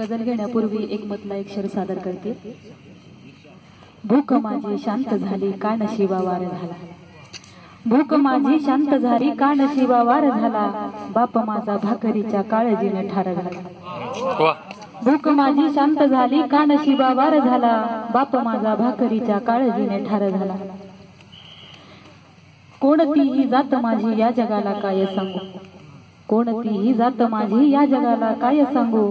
गजल घेण्यापूर्वी एक मतला एक शेर सादर करते। भूक माझी शांत झाली का नशिबा वार झाला, भूक माझी शांत झाली का नशिबा वार झाला, बाप माझा भाकरीच्या काळजीने ठार झाला। भूक माझी शांत झाली का नशिबा वार झाला, बाप माझा भाकरीच्या काळजीने ठार झाला। कोणतीही जात माझी या जगाला काय सांगू, कोणतीही जात माझी या जगाला काय सांगू,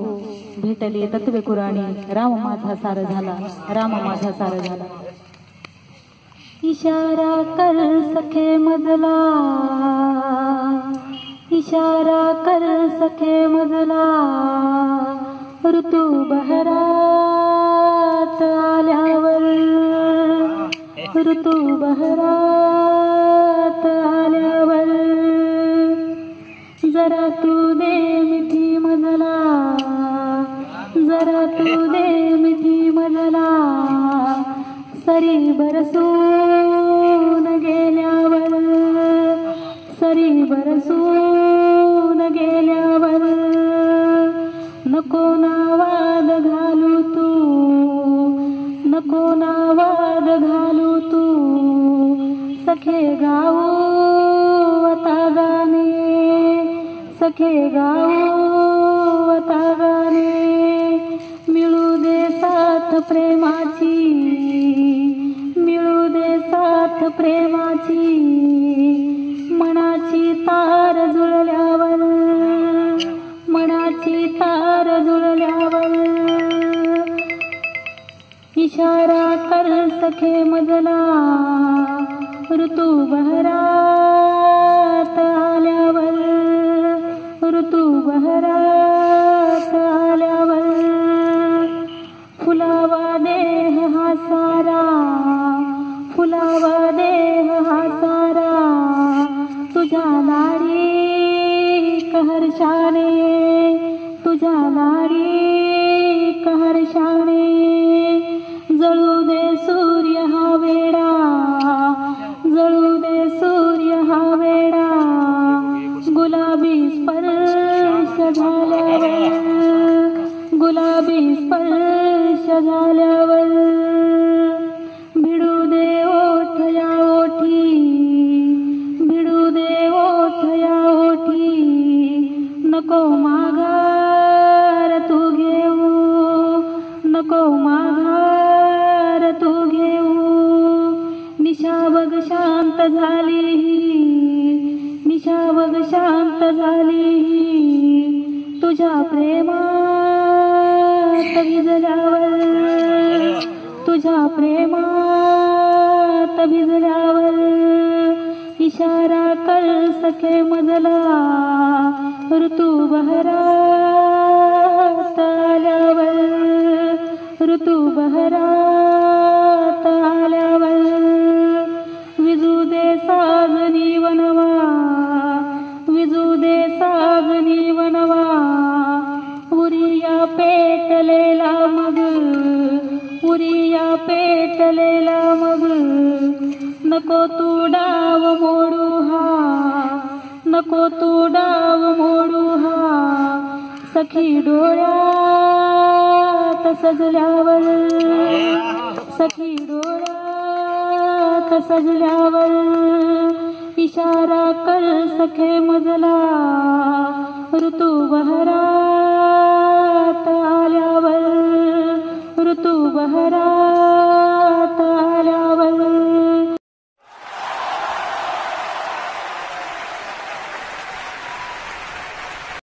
भेटले तत्वे कुराणी राम माझा सार झाला, राम माझा सार झाला। इशारा कर सखे मजला, इशारा कर सखे मजला, ऋतू बहरात आल्यावर, ऋतू बहरात आल्यावर, जरा तू दे मिठी मजला, जरा तू दे मिठी मजला, सरी बरसून गेल्यावर, सरी बरसून गेल्यावर, नको ना वाद घालू तू, नको ना वाद घालू तू, सखे गाऊ आता गाणे, सखे गाऊ आता गाणे, मिळू दे साथ प्रेमाची, मिळू दे साथ प्रेमाची, मनाची तार जुळल्यावर, मनाची तार जुळल्यावर, इशारा कर सखे मजला, ऋतू बहरात आल्यावर, ऋतू बहरात आल्यावर, फुलावा देह हा सारा, फुलावा देह हा सारा, तुझ्या लाडी कहर्षाने, तुझ्या लाडी कहर्षाने, जळू दे सूर्य हा वेडा, जळू दे सूर्य हा वेडा, गुलाबी स्पर्श झाल्यावर, गुलाबी स्पर्श झाल्यावर, भिडू दे ओठ या ओठी, भिडू दे ओठ या ओठी, नको माघार तू घेऊ, नको माघार तू घेऊ, निशा बघ शांत झाली, निशा बघ शांत झाली, तुझ्या प्रेमात भिजल्यावर, तुझ्या प्रेमात भिजल्यावर, इशारा कर सखे मजला, ऋतू बहरात आल्यावर, ऋतू बहरात आल्यावर, विजू दे साजनी वनवा, विजू दे साजनी वनवा, उरिया पेटलेला मग, उरिया पेटलेला मग, नको तू डाव मोडू हा, नको तू डाव मोडू हा, सखी डोळ्यात सजल्यावर, सखी डोळ्यात सजल्यावर, इशारा कर सखे मजला, ऋतू बहरात आल्यावर, ऋतू बहरात